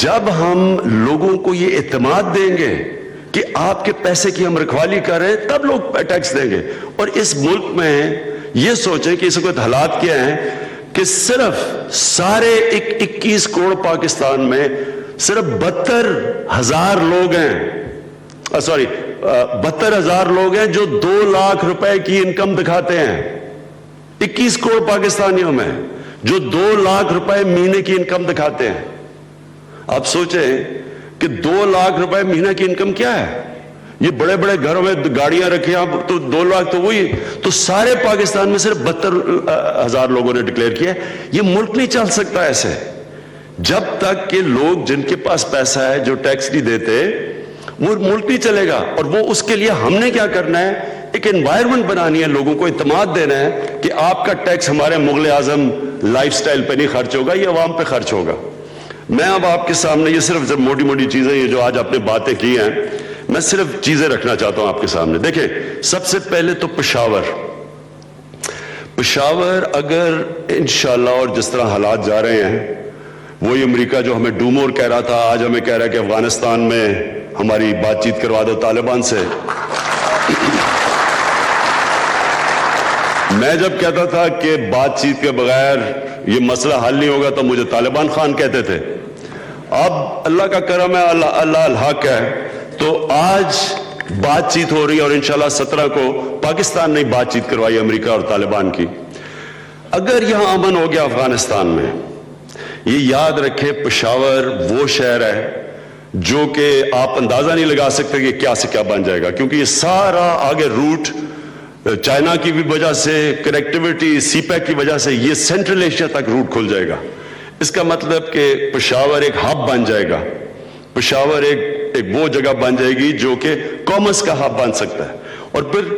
جب ہم لوگوں کو یہ اعتماد دیں گے کہ آپ کے پیسے کی ہم رکھوالی کر رہے ہیں تب لوگ ٹیکس دیں گے. اور اس ملک میں یہ سوچیں کہ اس وقت حالات کیا ہیں کہ صرف سارے 21 کروڑ پاکستان میں صرف 72,000 لوگ ہیں 72,000 لوگ ہیں جو 2 لاکھ روپے کی انکم دکھاتے ہیں. 21 کروڑ پاکستانیوں میں جو 2 لاکھ روپے مہینے کی انکم دکھاتے ہیں. آپ سوچیں کہ 2 لاکھ روپے مہینہ کی انکم کیا ہے؟ یہ بڑے بڑے گھروں میں گاڑیاں رکھی ہیں تو 2 لاکھ تو وہی. تو سارے پاکستان میں صرف 72,000 لوگوں نے ڈکلیئر کیا. یہ ملک نہیں چل سکتا ایسے جب تک کہ لوگ جن کے پاس پیسہ ہے جو ٹیکس نہیں دیتے وہ ملک نہیں چلے گا. اور وہ اس کے لیے ہم نے کیا کرنا ہے؟ ایک انوائرمنٹ بنانی ہے، لوگوں کو اعتماد دینا ہے کہ آپ کا ٹیکس ہمارے مغل اعظم لائف سٹائل پہ نہیں خرچ ہوگا، یہ عوام پہ خرچ ہوگا. میں اب آپ کے سامنے یہ صرف موٹی موٹی چیزیں یہ جو آج آپ نے باتیں کی ہیں میں صرف چیزیں رکھنا چاہتا ہوں آپ کے سامنے. دیکھیں سب سے پہلے تو پشاور اگر انشاءاللہ اور جس طرح حالات جا رہے ہیں، وہی امریکہ جو ہمیں ڈومور کہہ رہا تھا آج ہمیں کہہ رہا ہے کہ افغانستان میں ہماری بات چیت کروا دو طالبان سے. میں جب کہتا تھا کہ بات چیت کے بغیر یہ مسئلہ حل نہیں ہوگا تو مجھے طالبان خان کہتے تھے. اب اللہ کا کرم ہے، اللہ الحق ہے، تو آج بات چیت ہو رہی ہے اور انشاءاللہ 17 کو پاکستان نے بات چیت کروائی امریکہ اور طالبان کی. اگر یہاں امن ہو گیا افغانستان میں، یہ یاد رکھیں پشاور وہ شہر ہے جو کہ آپ اندازہ نہیں لگا سکتے کہ کیا سے کیا بن جائے گا، کیونکہ یہ سارا آگے روٹ چائنا کی بھی وجہ سے، کنیکٹیوٹی سی پیک کی وجہ سے یہ سینٹرل ایشیا تک روٹ کھل جائے گا۔ اس کا مطلب کہ پشاور ایک ہب بن جائے گا، پشاور ایک وہ جگہ بن جائے گی جو کہ کامرس کا ہب بن سکتا ہے اور پھر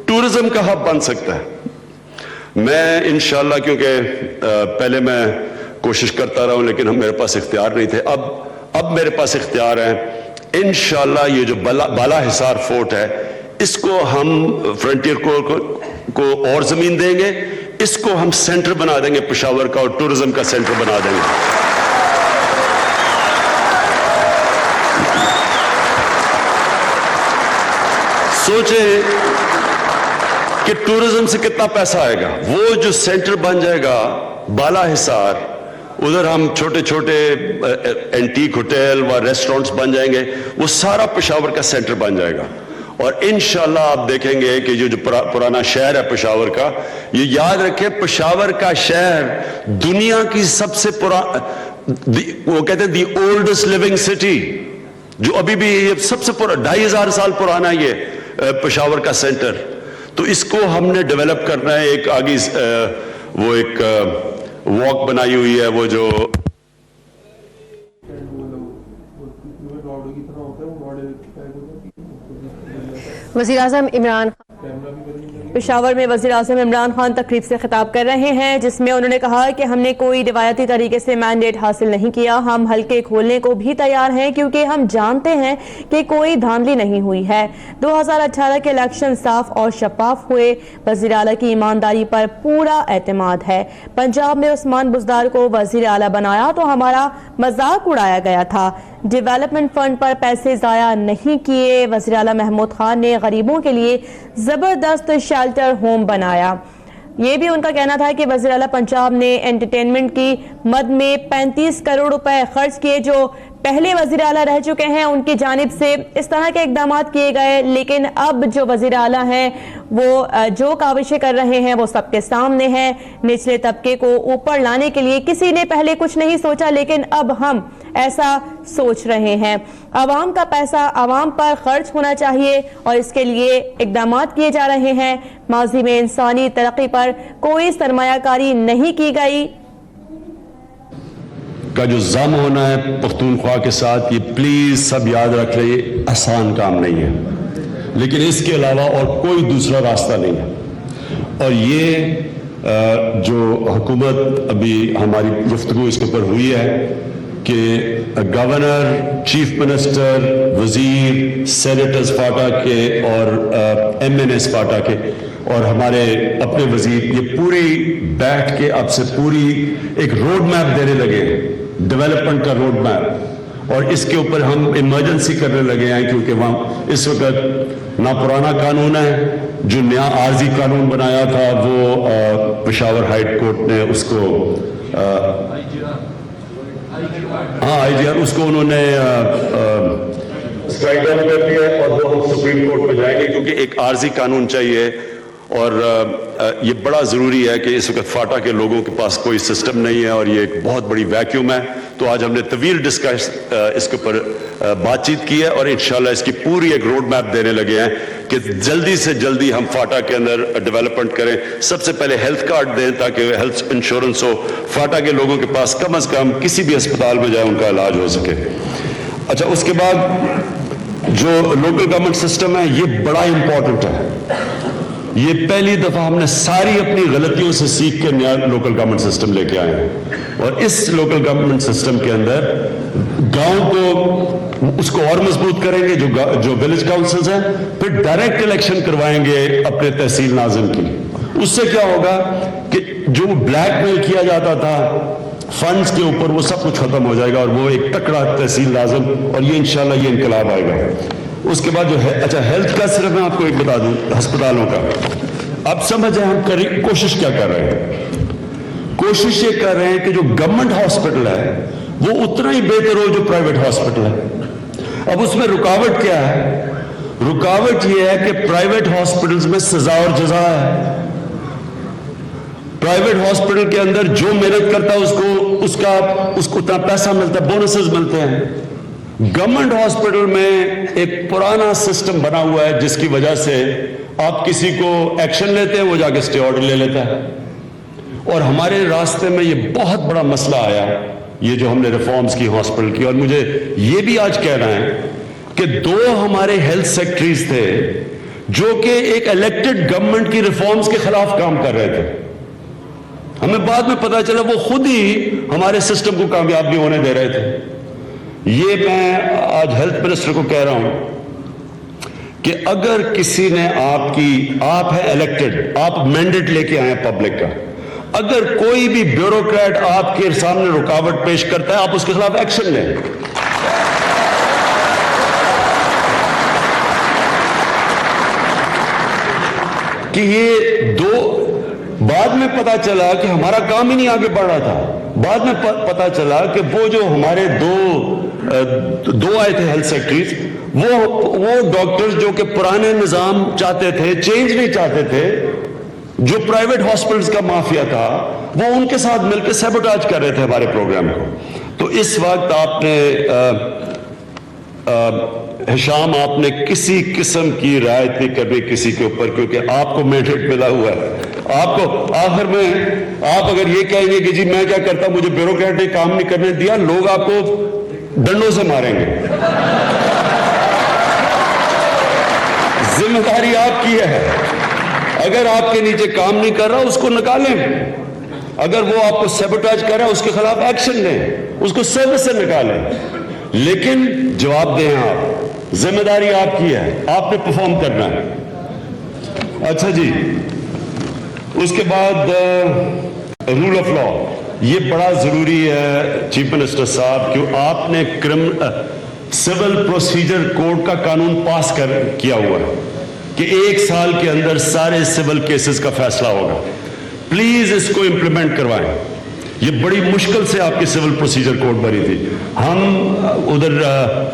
ٹورزم کا ہب بن سکتا ہے۔ میں انشاءاللہ، کیونکہ پہلے میں کوشش کرتا رہا ہوں لیکن میرے پاس اختیار نہیں تھے، اب میرے پاس اختیار ہے، انشاءاللہ یہ جو بالا حصار فورٹ ہے اس کو ہم فرنٹیئر کو اور زمین دیں گے، اس کو ہم سینٹر بنا دیں گے پشاور کا، اور ٹورزم کا سینٹر بنا دیں گے۔ سوچیں کہ ٹورزم سے کتنا پیسہ آئے گا، وہ جو سینٹر بن جائے گا بالا حصار، ادھر ہم چھوٹے چھوٹے اینٹیک ہوٹل و ریسٹورنٹس بن جائیں گے، وہ سارا پشاور کا سینٹر بن جائے گا۔ اور انشاءاللہ آپ دیکھیں گے کہ جو پرانا شہر ہے پشاور کا، یہ یاد رکھیں پشاور کا شہر دنیا کی سب سے وہ کہتے ہیں دی اولڈسٹ لیونگ سٹی، جو ابھی بھی سب سے 2500 سال پرانا یہ پشاور کا سینٹر۔ تو اس کو ہم نے ڈیولپ کرنا ہے، ایک آگے وہ ایک واک بنائی ہوئی ہے، وہ جو وزیر اعظم عمران خان پشاور میں وزیر اعظم عمران خان تقریب سے خطاب کر رہے ہیں، جس میں انہوں نے کہا کہ ہم نے کوئی روایتی طریقے سے مینڈیٹ حاصل نہیں کیا، ہم حلقے کھولنے کو بھی تیار ہیں کیونکہ ہم جانتے ہیں کہ کوئی دھاندلی نہیں ہوئی ہے۔ 2018 کے الیکشن صاف اور شفاف ہوئے، وزیر اعلیٰ کی ایمانداری پر پورا اعتماد ہے۔ پنجاب میں عثمان بزدار کو وزیر اعلیٰ بنایا تو ہمارا مذاق اڑایا گیا تھا، ڈیولپمنٹ فنڈ پر پیسے ضائع نہیں کیے۔ وزیر اعلیٰ محمود خان نے غریبوں کے لیے زبردست شیلٹر ہوم بنایا۔ یہ بھی ان کا کہنا تھا کہ وزیر اعلیٰ پنجاب نے انٹرٹینمنٹ کی مد میں 35 کروڑ روپے خرچ کیے، جو پہلے وزیر اعلیٰ رہ چکے ہیں ان کی جانب سے اس طرح کے اقدامات کیے گئے، لیکن اب جو وزیر اعلیٰ ہیں وہ جو کاوشیں کر رہے ہیں وہ سب کے سامنے ہیں۔ نچلے طبقے کو اوپر لانے کے لیے کسی نے پہلے کچھ نہیں سوچا، لیکن اب ہم ایسا سوچ رہے ہیں۔ عوام کا پیسہ عوام پر خرچ ہونا چاہیے اور اس کے لیے اقدامات کیے جا رہے ہیں۔ ماضی میں انسانی ترقی پر کوئی سرمایہ کاری نہیں کی گئی کا جو ضم ہونا ہے پختونخوا کے ساتھ، یہ پلیز سب یاد رکھ لیں، یہ آسان کام نہیں ہے، لیکن اس کے علاوہ اور کوئی دوسرا راستہ نہیں ہے۔ اور یہ جو حکومت ابھی ہماری گفتگو اس کے اوپر ہوئی ہے کہ گورنر، چیف منسٹر، وزیر، سینیٹرز فاٹا کے اور ایم این ایس فاٹا کے اور ہمارے اپنے وزیر، یہ پوری بیٹھ کے اب سے پوری ایک روڈ میپ دینے لگے، ڈیولپمنٹ کا روڈ میپ، اور اس کے اوپر ہم ایمرجنسی کرنے لگے ہیں، کیونکہ وہاں اس وقت نہ پرانا قانون ہے، جو نیا عارضی قانون بنایا تھا وہ پشاور ہائی کورٹ نے اس کو آئی جی آر اس کو انہوں نے اسٹرائک ڈاؤن کر دیا ہے، اور وہ ہم سپریم کورٹ پہ جائیں گے، کیونکہ ایک عارضی قانون چاہیے۔ اور یہ بڑا ضروری ہے کہ اس وقت فاٹا کے لوگوں کے پاس کوئی سسٹم نہیں ہے اور یہ ایک بہت بڑی ویکیوم ہے۔ تو آج ہم نے طویل ڈسکس اس کے اوپر بات چیت کی ہے، اور انشاءاللہ اس کی پوری ایک روڈ میپ دینے لگے ہیں کہ جلدی سے جلدی ہم فاٹا کے اندر ڈیولپمنٹ کریں۔ سب سے پہلے ہیلتھ کارڈ دیں تاکہ ہیلتھ انشورنس ہو، فاٹا کے لوگوں کے پاس کم از کم کسی بھی اسپتال میں جائے ان کا علاج ہو سکے۔ اچھا، اس کے بعد جو لوکل گورنمنٹ سسٹم ہے یہ بڑا امپورٹنٹ ہے۔ یہ پہلی دفعہ ہم نے ساری اپنی غلطیوں سے سیکھ کے نیا لوکل گورنمنٹ سسٹم لے کے آئے ہیں، اور اس لوکل گورنمنٹ سسٹم کے اندر گاؤں کو اس کو اور مضبوط کریں گے، جو ولیج کاؤنسلز ہیں، پھر ڈائریکٹ الیکشن کروائیں گے اپنے تحصیل ناظم کی۔ اس سے کیا ہوگا کہ جو بلیک میل کیا جاتا تھا فنڈز کے اوپر، وہ سب کچھ ختم ہو جائے گا، اور وہ ایک تکڑا تحصیل ناظم، اور یہ انشاءاللہ یہ انقلاب آئے گا۔ اس کے بعد جو ہے، اچھا ہیلتھ کا صرف میں آپ کو ایک بتا دوں، ہسپتالوں کا اب سمجھیں ہم کوشش کیا کر رہے ہیں۔ کوشش یہ کر رہے ہیں کہ جو گورنمنٹ ہاسپٹل ہے وہ اتنا ہی بہتر ہو جو پرائیویٹ ہاسپٹل ہے۔ اب اس میں رکاوٹ کیا ہے؟ رکاوٹ یہ ہے کہ پرائیویٹ ہاسپٹلز میں سزا اور جزا ہے۔ پرائیویٹ ہاسپٹل کے اندر جو محنت کرتا ہے اس کو اس کو اتنا پیسہ ملتا ہے, بونسز ملتے ہیں. گورنمنٹ ہاسپٹل میں ایک پرانا سسٹم بنا ہوا ہے جس کی وجہ سے آپ کسی کو ایکشن لیتے ہیں, وہ جا کے اسٹے آرڈر لے لیتا ہے. اور ہمارے راستے میں یہ بہت بڑا مسئلہ آیا, یہ جو ہم نے ریفارمز کی ہاسپٹل کی. اور مجھے یہ بھی آج کہنا ہے کہ 2 ہمارے ہیلتھ سیکٹریز تھے جو کہ ایک الیکٹڈ گورنمنٹ کی ریفارمز کے خلاف کام کر رہے تھے. ہمیں بعد میں پتا چلا وہ خود ہی ہمارے سسٹم کو کامیاب نہیں ہونے دے رہے تھے. یہ میں آج ہیلتھ منسٹر کو کہہ رہا ہوں کہ اگر کسی نے آپ ہیں الیکٹڈ, آپ مینڈیٹ لے کے آئے ہیں پبلک کا, اگر کوئی بھی بیوروکریٹ آپ کے سامنے رکاوٹ پیش کرتا ہے آپ اس کے خلاف ایکشن لیں. کہ یہ بعد میں پتا چلا کہ ہمارا کام ہی نہیں آگے بڑھ رہا تھا. بعد میں پتا چلا کہ وہ جو ہمارے دو آئے تھے ہیلتھ سیکٹریز, وہ ڈاکٹرز جو کہ پرانے نظام چاہتے تھے, چینج نہیں چاہتے تھے, جو پرائیویٹ ہاسپٹلز کا مافیا تھا, وہ ان کے ساتھ مل کے سیبوٹاج کر رہے تھے ہمارے پروگرام کو. تو اس وقت آپ نے ہشام, آپ نے کسی قسم کی رعایت نہیں کرنی کسی کے اوپر, کیونکہ آپ کو مینڈیٹ ملا ہوا ہے. آپ کو آخر میں آپ اگر یہ کہیں گے کہ جی میں کیا کرتا, مجھے بیوروکریٹ نے کام نہیں کرنے دیا, لوگ آپ کو ڈنڈوں سے ماریں گے. ذمہ داری آپ کی ہے. اگر آپ کے نیچے کام نہیں کر رہا اس کو نکالیں, اگر وہ آپ کو سیبوٹاج کر رہا ہے اس کے خلاف ایکشن لیں, اس کو سروس سے نکالیں, لیکن جواب دیں. آپ, ذمہ داری آپ کی ہے, آپ نے پرفارم کرنا ہے. اچھا جی, اس کے بعد رول آف لا, یہ بڑا ضروری ہے چیف منسٹر صاحب, کہ آپ نے سول پروسیجر کوڈ کا قانون پاس کیا ہوا ہے کہ 1 سال کے اندر سارے سول کیسز کا فیصلہ ہوگا. پلیز اس کو امپلیمنٹ کروائیں. یہ بڑی مشکل سے آپ کی سول پروسیجر کوڈ بنی تھی. ہم ادھر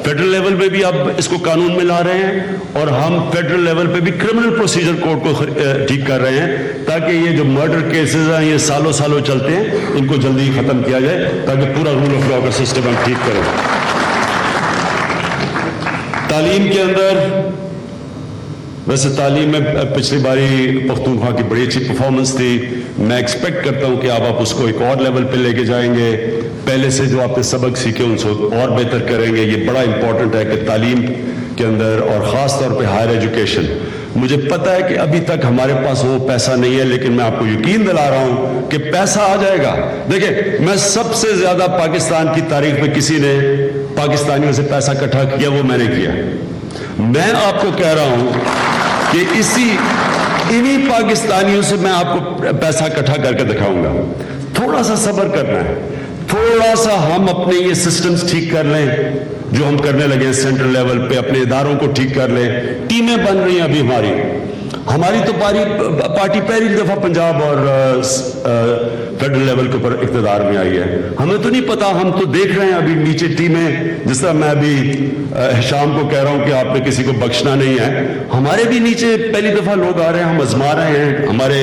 فیڈرل لیول پہ بھی اب اس کو قانون میں لا رہے ہیں, اور ہم فیڈرل لیول پہ بھی کرمنل پروسیجر کوڈ کو ٹھیک کر رہے ہیں, تاکہ یہ جو مرڈر کیسز ہیں یہ سالوں چلتے ہیں, ان کو جلدی ختم کیا جائے, تاکہ پورا رول آف لا کا سسٹم ہم ٹھیک کریں. تعلیم کے اندر, ویسے تعلیم میں پچھلی باری پختونخوا کی بڑی اچھی پرفارمنس تھی. میں ایکسپیکٹ کرتا ہوں کہ آپ اس کو ایک اور لیول پہ لے کے جائیں گے, پہلے سے جو آپ نے سبق سیکھے ان سے اور بہتر کریں گے. یہ بڑا امپورٹنٹ ہے کہ تعلیم کے اندر, اور خاص طور پہ ہائر ایجوکیشن. مجھے پتا ہے کہ ابھی تک ہمارے پاس وہ پیسہ نہیں ہے, لیکن میں آپ کو یقین دلا رہا ہوں کہ پیسہ آ جائے گا. دیکھیں, میں سب سے زیادہ پاکستان کی تاریخ میں کسی نے پاکستانیوں سے پیسہ اکٹھا کیا وہ میں نے کیا. میں آپ کو کہہ رہا ہوں کہ انہی پاکستانیوں سے میں آپ کو پیسہ اکٹھا کر کے دکھاؤں گا. تھوڑا سا صبر کرنا ہے, تھوڑا سا ہم اپنے یہ سسٹمز ٹھیک کر لیں جو ہم کرنے لگے ہیں سینٹرل لیول پہ, اپنے اداروں کو ٹھیک کر لیں. ٹیمیں بن رہی ہیں ابھی ہماری تو پارٹی پہلی دفعہ پنجاب اور فیڈرل لیول کے اوپر اقتدار میں آئی ہے. ہمیں تو نہیں پتا, ہم تو دیکھ رہے ہیں ابھی نیچے ٹیمیں, جس طرح میں ابھی ہشام کو کہہ رہا ہوں کہ آپ نے کسی کو بخشنا نہیں ہے, ہمارے بھی نیچے پہلی دفعہ لوگ آ رہے ہیں, ہم آزما رہے ہیں, ہمارے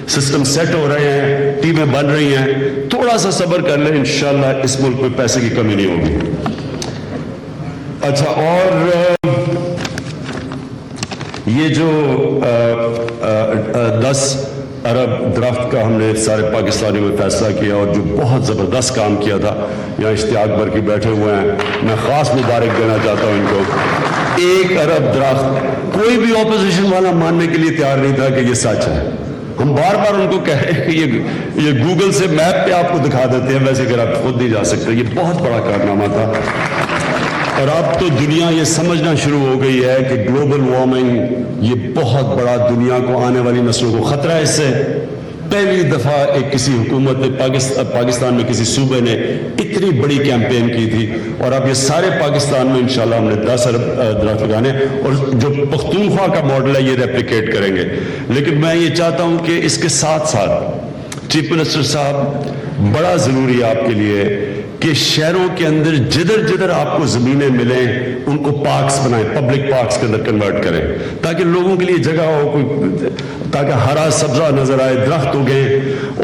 سسٹم سیٹ ہو رہے ہیں, ٹیمیں بن رہی ہیں. تھوڑا سا صبر کر لیں, انشاءاللہ اس ملک میں پیسے کی کمی نہیں ہوگی. اچھا, اور یہ جو 10 ارب درخت کا ہم نے سارے پاکستانیوں میں فیصلہ کیا, اور جو بہت زبردست کام کیا تھا, یہاں اشتیاق برقی بیٹھے ہوئے ہیں, میں خاص مبارک دینا چاہتا ہوں ان کو. 1 ارب درخت, کوئی بھی اپوزیشن والا ماننے کے لیے تیار نہیں تھا کہ یہ سچ ہے. ہم بار بار ان کو کہہ رہے ہیں کہ یہ گوگل سے میپ پہ آپ کو دکھا دیتے ہیں, ویسے اگر آپ خود نہیں جا سکتے. یہ بہت بڑا کارنامہ تھا. اور اب تو دنیا یہ سمجھنا شروع ہو گئی ہے کہ گلوبل وارمنگ یہ بہت بڑا دنیا کو, آنے والی نسلوں کو خطرہ ہے. اس سے پہلی دفعہ ایک کسی حکومت نے پاکستان میں کسی صوبے نے اتنی بڑی کیمپین کی تھی, اور اب یہ سارے پاکستان میں انشاءاللہ ہم نے 10 ارب درخت لگانے, اور جو پختونخوا کا ماڈل ہے یہ ریپلیکیٹ کریں گے. لیکن میں یہ چاہتا ہوں کہ اس کے ساتھ ساتھ چیف منسٹر صاحب, بڑا ضروری ہے آپ کے لیے کہ شہروں کے اندر جدھر جدھر آپ کو زمینیں ملیں ان کو پارکس بنائیں, پبلک پارکس کے اندر کنورٹ کریں, تاکہ لوگوں کے لیے جگہ ہو, کوئی تاکہ ہرا سبزہ نظر آئے, درخت اگیں,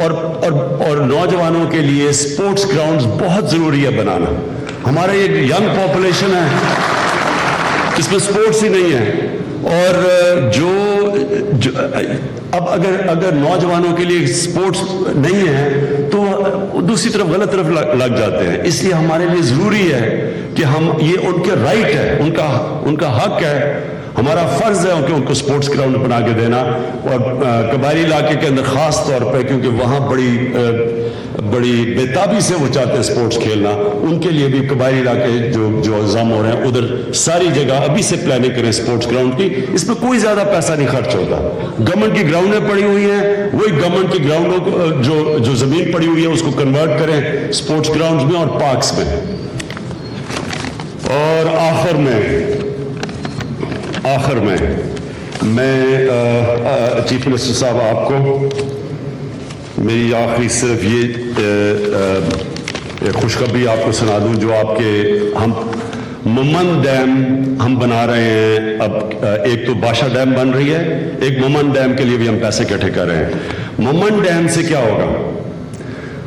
اور نوجوانوں کے لیے سپورٹس گراؤنڈز بہت ضروری ہے بنانا. ہمارا ایک ینگ پاپولیشن ہے جس میں سپورٹس ہی نہیں ہے, اور جو اب اگر نوجوانوں کے لیے سپورٹس نہیں ہے تو دوسری طرف غلط طرف لگ جاتے ہیں. اس لیے ہمارے لیے ضروری ہے کہ ہم, یہ ان کے رائٹ ہے, ان کا حق ہے, ہمارا فرض ہے کہ ان کو سپورٹس گراؤنڈ بنا کے دینا. اور قبائلی علاقے کے اندر خاص طور پہ, کیونکہ وہاں بڑی بےتابی سے وہ چاہتے ہیں سپورٹس کھیلنا, ان کے لیے بھی قبائلی علاقے جو اعظم ہو رہے ہیں ادھر ساری جگہ ابھی سے پلاننگ کریں سپورٹس گراؤنڈ کی. اس میں کوئی زیادہ پیسہ نہیں خرچ ہوتا. گورنمنٹ کی گراؤنڈیں پڑی ہوئی ہیں, وہی گورنمنٹ کی گراؤنڈوں کو جو زمین پڑی ہوئی ہے اس کو کنورٹ کریں سپورٹس گراؤنڈز میں اور پارکس میں. اور آخر میں میں چیف منسٹر صاحب آپ کو میری آخری صرف یہ خوشخبری آپ کو سنا دوں, جو آپ کے ہم ممن ڈیم ہم بنا رہے ہیں. اب ایک تو باشا ڈیم بن رہی ہے, ایک ممن ڈیم کے لیے بھی ہم پیسے اکٹھے کر رہے ہیں. ممن ڈیم سے کیا ہوگا,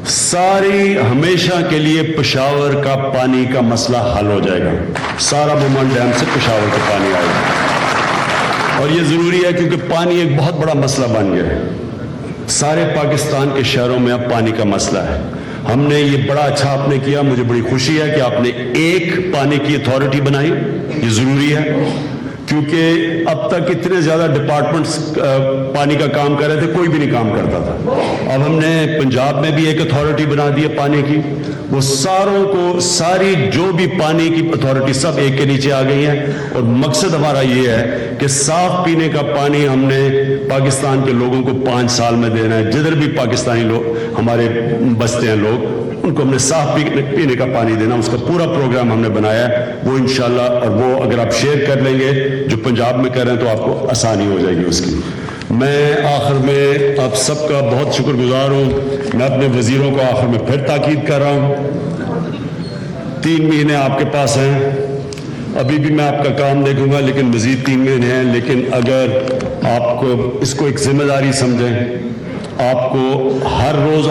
ساری ہمیشہ کے لیے پشاور کا پانی کا مسئلہ حل ہو جائے گا. سارا ممن ڈیم سے پشاور کا پانی آئے گا, اور یہ ضروری ہے کیونکہ پانی ایک بہت بڑا مسئلہ بن گیا ہے. سارے پاکستان کے شہروں میں اب پانی کا مسئلہ ہے. ہم نے یہ بڑا اچھا آپ نے کیا, مجھے بڑی خوشی ہے کہ آپ نے ایک پانی کی اتھارٹی بنائی. یہ ضروری ہے کیونکہ اب تک اتنے زیادہ ڈپارٹمنٹس پانی کا کام کر رہے تھے, کوئی بھی نہیں کام کرتا تھا. اب ہم نے پنجاب میں بھی ایک اتھارٹی بنا دی ہے پانی کی. وہ ساروں کو, ساری جو بھی پانی کی اتھارٹی سب ایک کے نیچے آ گئی ہیں, اور مقصد ہمارا یہ ہے کہ صاف پینے کا پانی ہم نے پاکستان کے لوگوں کو 5 سال میں دینا ہے. جدھر بھی پاکستانی لوگ ہمارے بستے ہیں لوگ, ان کو ہم نے صاف پینے کا پانی دینا. اس کا پورا پروگرام ہم نے بنایا ہے. وہ انشاءاللہ, اور وہ اگر آپ شیئر کر لیں گے جو پنجاب میں کر رہے ہیں تو آپ کو آسانی ہو جائے گی اس کی. میں آخر میں آپ سب کا بہت شکر گزار ہوں. میں اپنے وزیروں کو آخر میں پھر تاکید کر رہا ہوں, 3 مہینے آپ کے پاس ہیں, ابھی بھی میں آپ کا کام دیکھوں گا, لیکن مزید 3 مہینے ہیں. لیکن اگر آپ کو اس کو ایک ذمہ داری سمجھیں, آپ کو ہر روز